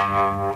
Brian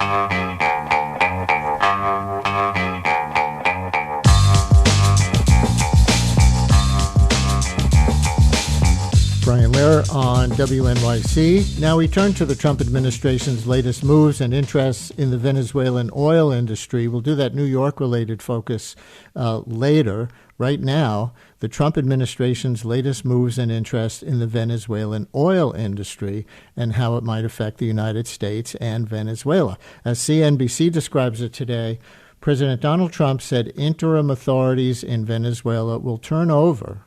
Lehrer on WNYC. Now we turn to the Trump administration's latest moves and interests in the Venezuelan oil industry. We'll do that New York-related focus later. Right now, the Trump administration's latest moves and interests in the Venezuelan oil industry and how it might affect the United States and Venezuela. As CNBC describes it today, President Donald Trump said interim authorities in Venezuela will turn over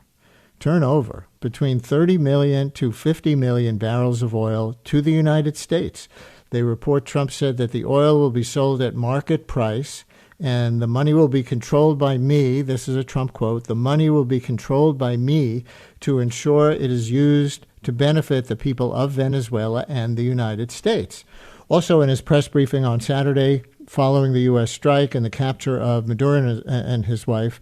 between 30 million to 50 million barrels of oil to the United States. They report Trump said that the oil will be sold at market price and the money will be controlled by me. This is a Trump quote. The money will be controlled by me to ensure it is used to benefit the people of Venezuela and the United States. Also in his press briefing on Saturday, following the U.S. strike and the capture of Maduro and his wife,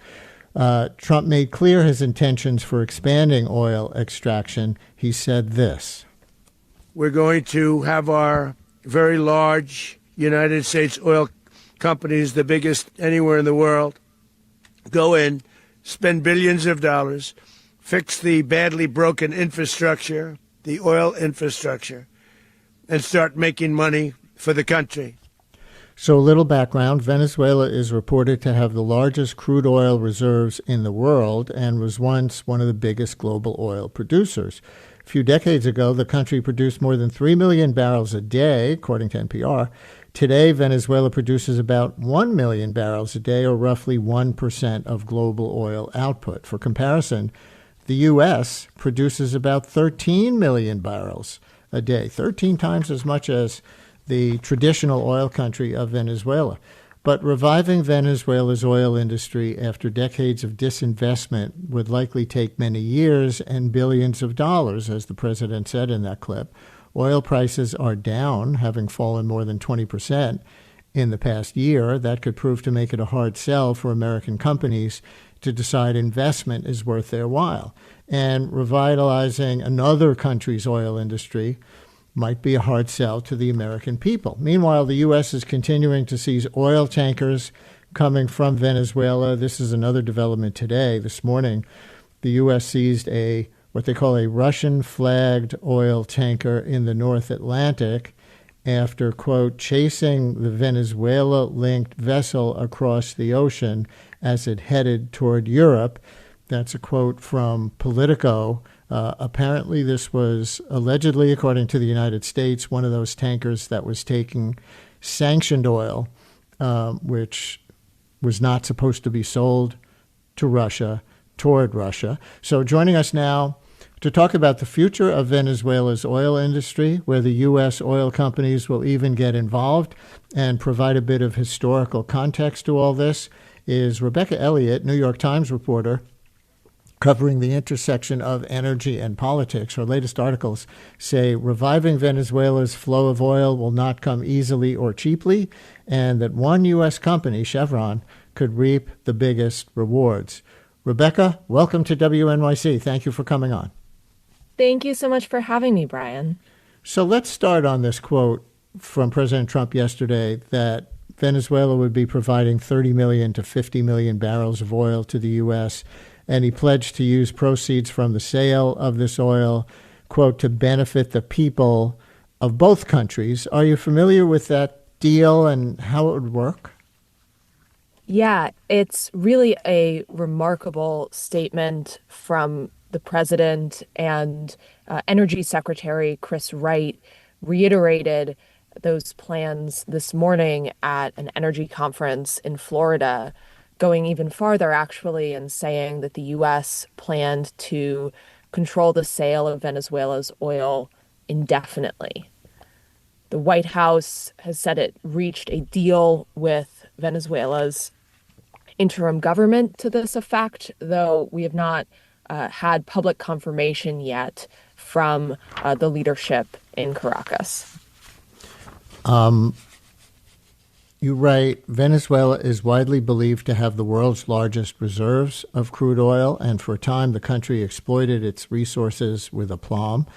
Trump made clear his intentions for expanding oil extraction. He said this: "We're going to have our very large United States oil companies, the biggest anywhere in the world, go in, spend billions of dollars, fix the badly broken infrastructure, the oil infrastructure, and start making money for the country." So a little background. Venezuela is reported to have the largest crude oil reserves in the world and was once one of the biggest global oil producers. A few decades ago, the country produced more than 3 million barrels a day, according to NPR. Today, Venezuela produces about 1 million barrels a day, or roughly 1% of global oil output. For comparison, the U.S. produces about 13 million barrels a day, 13 times as much as the traditional oil country of Venezuela. But reviving Venezuela's oil industry after decades of disinvestment would likely take many years and billions of dollars, as the president said in that clip. Oil prices are down, having fallen more than 20% in the past year. That could prove to make it a hard sell for American companies to decide investment is worth their while. And revitalizing another country's oil industry might be a hard sell to the American people. Meanwhile, the U.S. is continuing to seize oil tankers coming from Venezuela. This is another development today. This morning, the U.S. seized what they call a Russian-flagged oil tanker in the North Atlantic after, quote, chasing the Venezuela-linked vessel across the ocean as it headed toward Europe. That's a quote from Politico. Apparently, this was allegedly, according to the United States, one of those tankers that was taking sanctioned oil, which was not supposed to be sold to Russia, toward Russia. So joining us now to talk about the future of Venezuela's oil industry, where the U.S. oil companies will even get involved, and provide a bit of historical context to all this, is Rebecca Elliott, New York Times reporter, covering the intersection of energy and politics. Her latest articles say reviving Venezuela's flow of oil will not come easily or cheaply, and that one U.S. company, Chevron, could reap the biggest rewards. Rebecca, welcome to WNYC. Thank you for coming on. Thank you so much for having me, Brian. So let's start on this quote from President Trump yesterday that Venezuela would be providing 30 million to 50 million barrels of oil to the U.S., and he pledged to use proceeds from the sale of this oil, quote, to benefit the people of both countries. Are you familiar with that deal and how it would work? Yeah, it's really a remarkable statement from the president, and Energy Secretary Chris Wright reiterated those plans this morning at an energy conference in Florida, going even farther, actually, and saying that the U.S. planned to control the sale of Venezuela's oil indefinitely. The White House has said it reached a deal with Venezuela's interim government to this effect, though we have not had public confirmation yet from the leadership in Caracas. You write, Venezuela is widely believed to have the world's largest reserves of crude oil, and for a time the country exploited its resources with aplomb.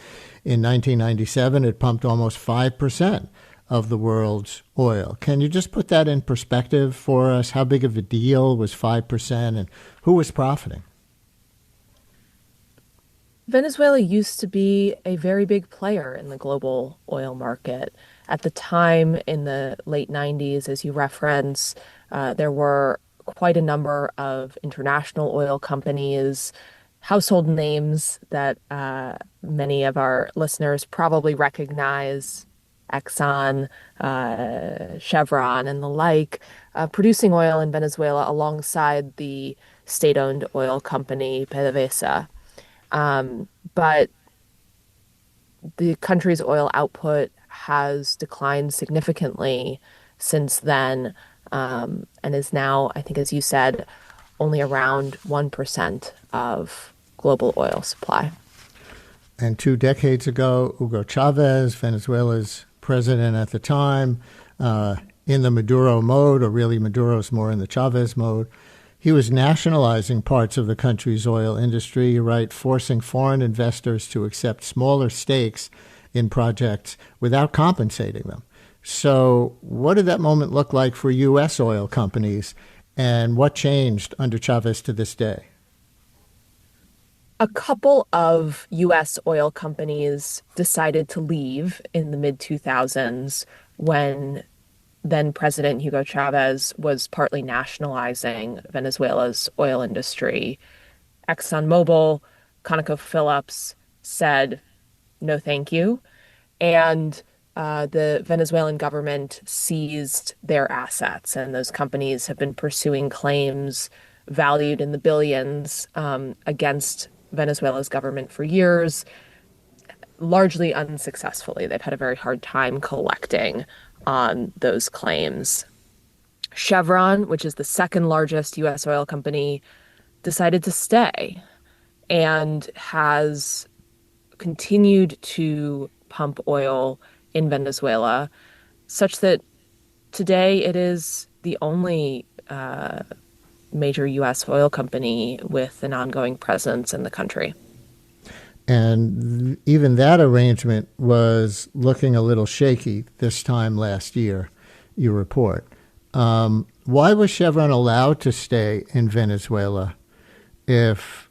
In 1997, it pumped almost 5% of the world's oil. Can you just put that in perspective for us? How big of a deal was 5% and who was profiting? Venezuela used to be a very big player in the global oil market. At the time, in the late 90s, as you reference, there were quite a number of international oil companies, household names that many of our listeners probably recognize, Exxon, Chevron, and the like, producing oil in Venezuela alongside the state-owned oil company PDVSA. But the country's oil output has declined significantly since then, and is now, I think, as you said, only around 1% of global oil supply. And 2 decades ago, Hugo Chavez, Venezuela's president at the time, in the Maduro mode, or really Maduro's more in the Chavez mode, he was nationalizing parts of the country's oil industry, right, forcing foreign investors to accept smaller stakes in projects without compensating them. So what did that moment look like for U.S. oil companies, and what changed under Chavez to this day? A couple of U.S. oil companies decided to leave in the mid-2000s when then President Hugo Chavez was partly nationalizing Venezuela's oil industry. ExxonMobil, ConocoPhillips said, no, thank you. And the Venezuelan government seized their assets, and those companies have been pursuing claims valued in the billions against Venezuela's government for years, largely unsuccessfully. They've had a very hard time collecting on those claims. Chevron, which is the second largest U.S. oil company, decided to stay and has continued to pump oil in Venezuela, such that today it is the only major U.S. oil company with an ongoing presence in the country. And even that arrangement was looking a little shaky this time last year, you report. Why was Chevron allowed to stay in Venezuela if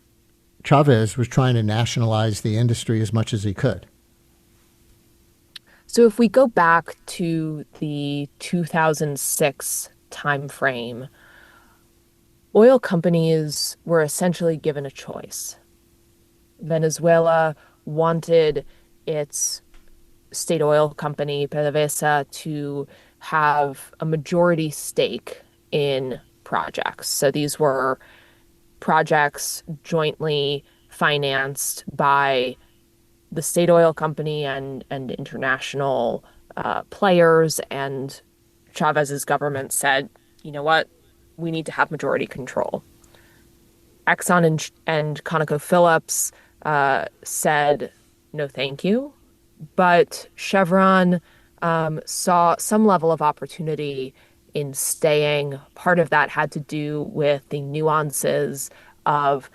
Chavez was trying to nationalize the industry as much as he could? So if we go back to the 2006 timeframe, oil companies were essentially given a choice. Venezuela wanted its state oil company, PDVSA, to have a majority stake in projects. So these were projects jointly financed by the state oil company and international players. And Chavez's government said, you know what, we need to have majority control. Exxon and ConocoPhillips said, no, thank you. But Chevron saw some level of opportunity in staying. Part of that had to do with the nuances of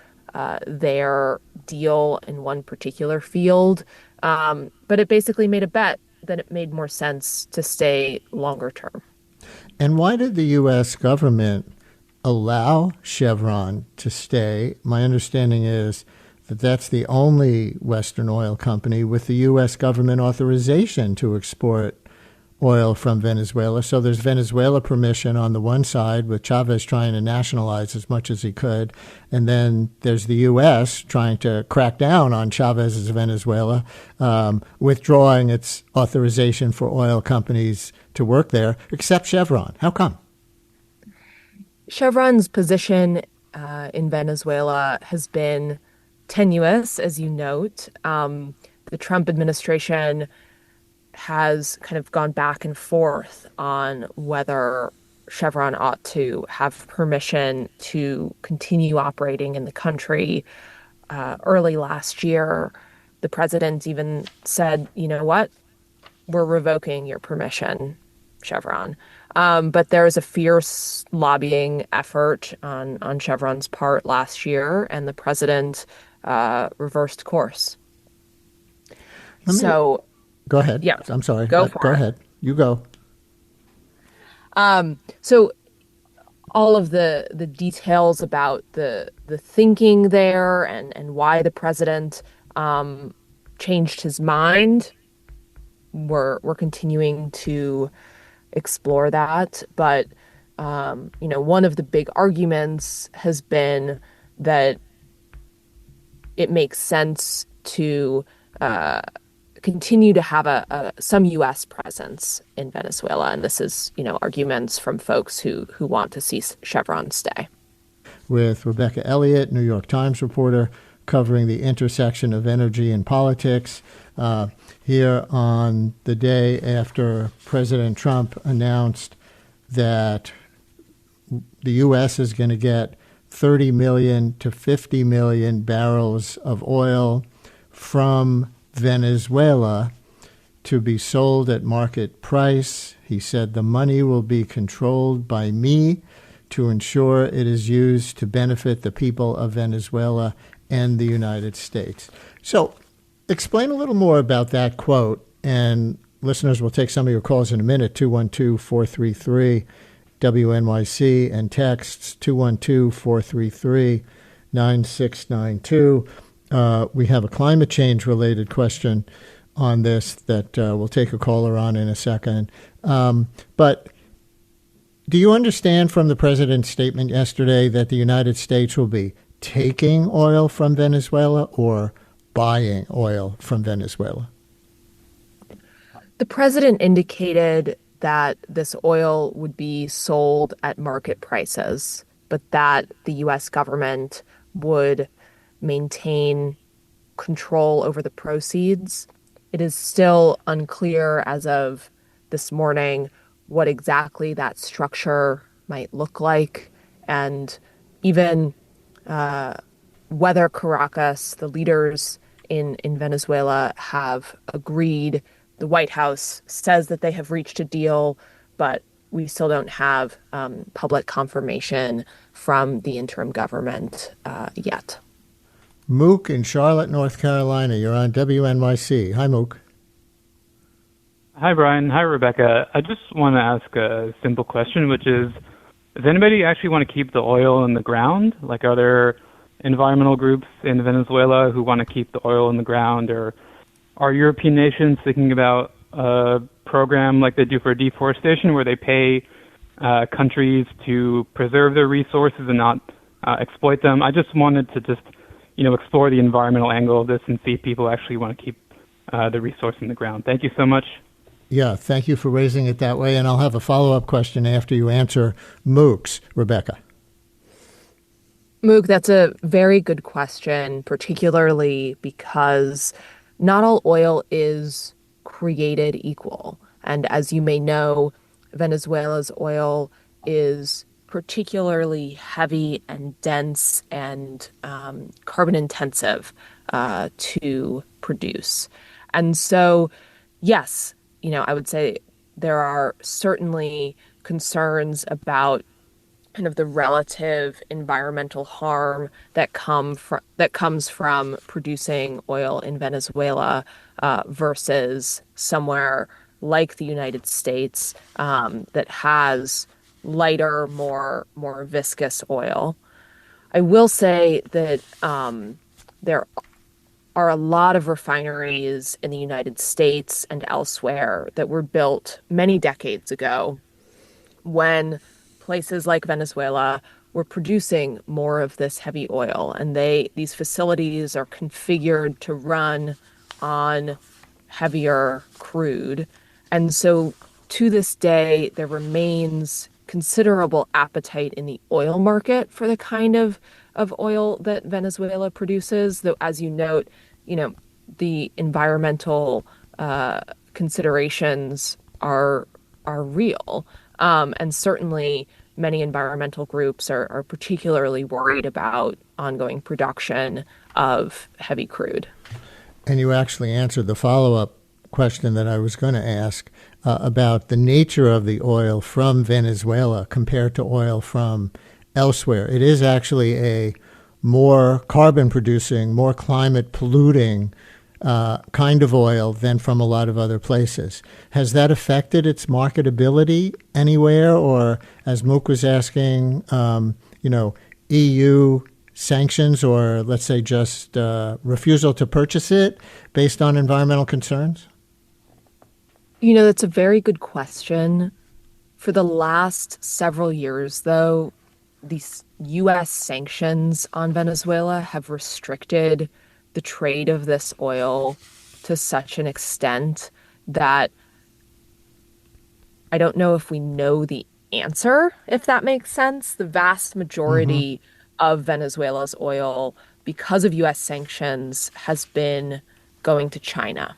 their deal in one particular field. But it basically made a bet that it made more sense to stay longer term. And why did the U.S. government allow Chevron to stay? My understanding is that that's the only Western oil company with the U.S. government authorization to export oil from Venezuela. So there's Venezuela permission on the one side, with Chavez trying to nationalize as much as he could. And then there's the U.S. trying to crack down on Chavez's Venezuela, withdrawing its authorization for oil companies to work there, except Chevron. How come? Chevron's position in Venezuela has been tenuous, as you note. The Trump administration has kind of gone back and forth on whether Chevron ought to have permission to continue operating in the country. Early last year, the president even said, you know what, we're revoking your permission, Chevron. But there was a fierce lobbying effort on Chevron's part last year, and the president reversed course. Go ahead. Yeah, I'm sorry. Go ahead. You go. So all of the details about the thinking there and why the president changed his mind, we're continuing to explore that. But one of the big arguments has been that it makes sense to continue to have some U.S. presence in Venezuela. And this is, arguments from folks who want to see Chevron stay. With Rebecca Elliott, New York Times reporter, covering the intersection of energy and politics, here on the day after President Trump announced that the U.S. is going to get 30 million to 50 million barrels of oil from Venezuela to be sold at market price. He said the money will be controlled by me to ensure it is used to benefit the people of Venezuela and the United States. So explain a little more about that quote, and listeners will take some of your calls in a minute, 212-433-WNYC, and texts 212-433-9692. We have a climate change related question on this that we'll take a caller on in a second. But do you understand from the president's statement yesterday that the United States will be taking oil from Venezuela or buying oil from Venezuela? The president indicated that this oil would be sold at market prices, but that the U.S. government would maintain control over the proceeds. It is still unclear as of this morning what exactly that structure might look like, and even whether Caracas, the leaders in Venezuela, have agreed. The White House says that they have reached a deal, but we still don't have public confirmation from the interim government yet. Mook in Charlotte, North Carolina. You're on WNYC. Hi, Mook. Hi, Brian. Hi, Rebecca. I just want to ask a simple question, which is, does anybody actually want to keep the oil in the ground? Like, are there environmental groups in Venezuela who want to keep the oil in the ground? Or are European nations thinking about a program like they do for deforestation, where they pay countries to preserve their resources and not exploit them? I just wanted to explore the environmental angle of this and see if people actually want to keep the resource in the ground. Thank you so much. Yeah, thank you for raising it that way. And I'll have a follow-up question after you answer Mook's. Rebecca. Mook, that's a very good question, particularly because not all oil is created equal. And as you may know, Venezuela's oil is particularly heavy and dense and carbon intensive to produce. And so, yes, I would say there are certainly concerns about kind of the relative environmental harm that comes from producing oil in Venezuela versus somewhere like the United States that has lighter, more viscous oil. I will say that there are a lot of refineries in the United States and elsewhere that were built many decades ago when places like Venezuela were producing more of this heavy oil, and these facilities are configured to run on heavier crude. And so to this day, there remains considerable appetite in the oil market for the kind of oil that Venezuela produces, though, as you note, the environmental considerations are real. And certainly many environmental groups are particularly worried about ongoing production of heavy crude. And you actually answered the follow-up question that I was going to ask about the nature of the oil from Venezuela compared to oil from elsewhere. It is actually a more carbon-producing, more climate-polluting kind of oil than from a lot of other places. Has that affected its marketability anywhere? Or, as Mook was asking, EU sanctions, or let's say just refusal to purchase it based on environmental concerns? That's a very good question. For the last several years, though, these U.S. sanctions on Venezuela have restricted the trade of this oil to such an extent that I don't know if we know the answer, if that makes sense. The vast majority of Venezuela's oil, because of U.S. sanctions, has been going to China,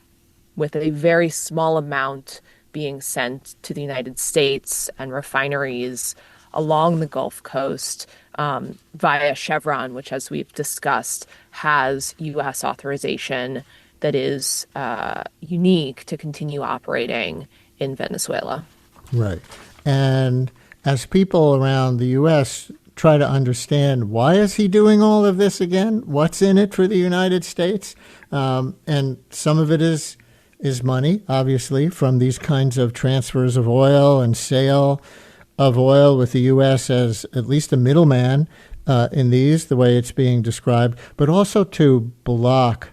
with a very small amount being sent to the United States and refineries along the Gulf Coast via Chevron, which, as we've discussed, has U.S. authorization that is unique to continue operating in Venezuela. Right. And as people around the U.S. try to understand, why is he doing all of this again? What's in it for the United States? And some of it is money, obviously, from these kinds of transfers of oil and sale of oil, with the U.S. as at least a middleman in these, the way it's being described, but also to block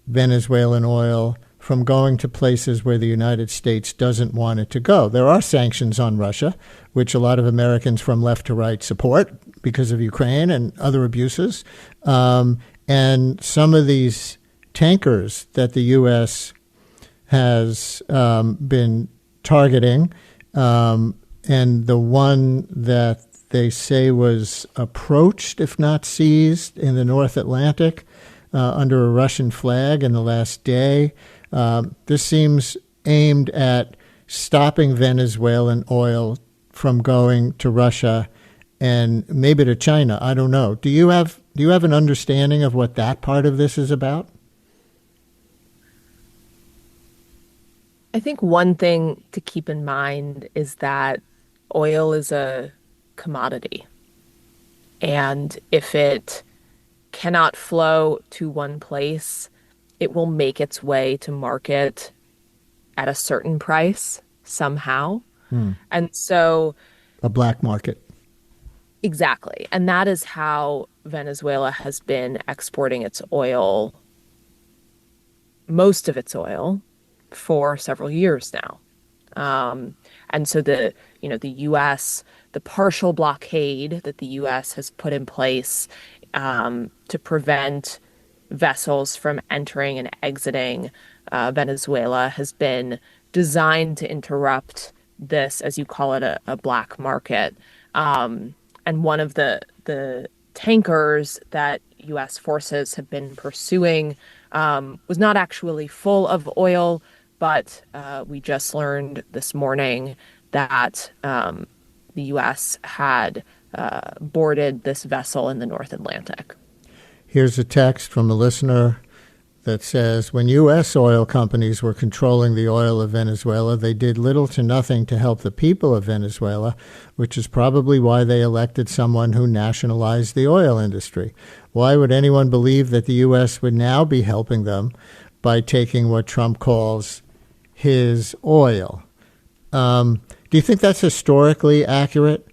Venezuelan oil from going to places where the United States doesn't want it to go. There are sanctions on Russia, which a lot of Americans from left to right support because of Ukraine and other abuses. And some of these tankers that the U.S. has been targeting, and the one that they say was approached, if not seized, in the North Atlantic under a Russian flag in the last day. This seems aimed at stopping Venezuelan oil from going to Russia and maybe to China. I don't know. Do you have an understanding of what that part of this is about? I think one thing to keep in mind is that oil is a commodity. And if it cannot flow to one place, it will make its way to market at a certain price somehow. And so... a black market. Exactly. And that is how Venezuela has been exporting its oil, most of its oil, for several years now. And so the U.S., the partial blockade that the U.S. has put in place to prevent vessels from entering and exiting Venezuela has been designed to interrupt this, as you call it, a black market. And one of the tankers that U.S. forces have been pursuing was not actually full of oil, but we just learned this morning that the U.S. had boarded this vessel in the North Atlantic. Here's a text from a listener that says, when U.S. oil companies were controlling the oil of Venezuela, they did little to nothing to help the people of Venezuela, which is probably why they elected someone who nationalized the oil industry. Why would anyone believe that the U.S. would now be helping them by taking what Trump calls his oil? Do you think that's historically accurate,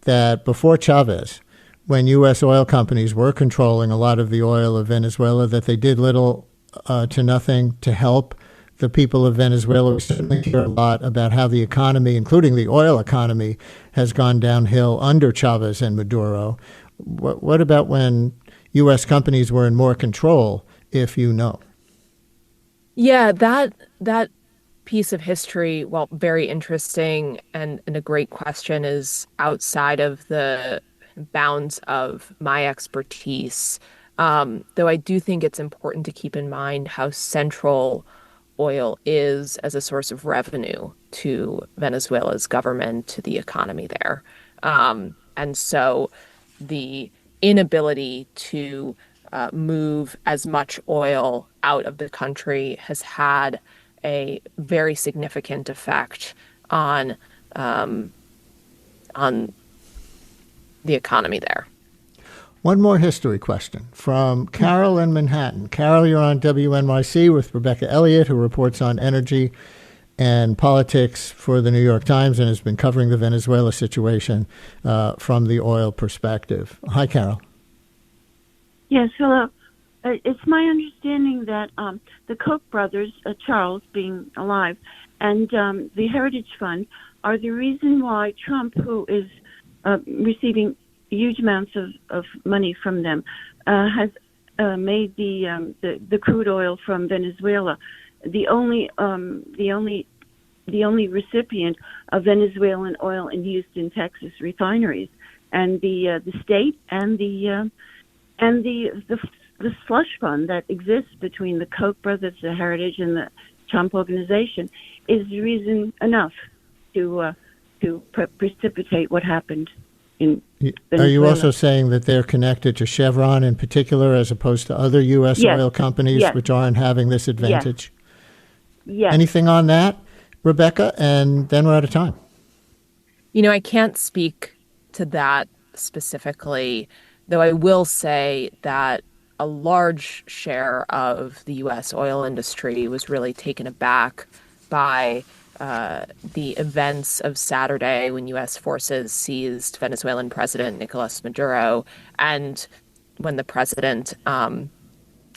that before Chavez, when U.S. oil companies were controlling a lot of the oil of Venezuela, that they did little to nothing to help the people of Venezuela? We certainly hear a lot about how the economy, including the oil economy, has gone downhill under Chavez and Maduro. What about when U.S. companies were in more control, if you know? Yeah, that piece of history, well, very interesting and a great question, is outside of the bounds of my expertise. Though I do think it's important to keep in mind how central oil is as a source of revenue to Venezuela's government, to the economy there. And so the inability to move as much oil out of the country has had a very significant effect on the economy there. One more history question from Carol in Manhattan. Carol, you're on WNYC with Rebecca Elliott, who reports on energy and politics for the New York Times and has been covering the Venezuela situation from the oil perspective. Hi, Carol. Yes, hello. It's my understanding that the Koch brothers, Charles being alive, and the Heritage Fund are the reason why Trump, who is receiving huge amounts of money from them, has made the crude oil from Venezuela the only recipient of Venezuelan oil in Houston, Texas refineries, and the state and the slush fund that exists between the Koch brothers, the Heritage, and the Trump organization is reason enough to precipitate what happened in Venezuela. Are you also saying that they're connected to Chevron in particular, as opposed to other U.S. oil companies which aren't having this advantage? Yes. Anything on that, Rebecca? And then we're out of time. I can't speak to that specifically, though I will say that a large share of the U.S. oil industry was really taken aback by the events of Saturday when U.S. forces seized Venezuelan President Nicolas Maduro, and when the president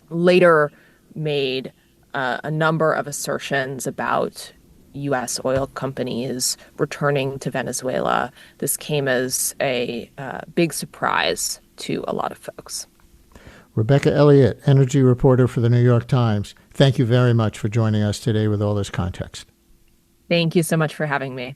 later made a number of assertions about U.S. oil companies returning to Venezuela. This came as a big surprise to a lot of folks. Rebecca Elliott, energy reporter for the New York Times, thank you very much for joining us today with all this context. Thank you so much for having me.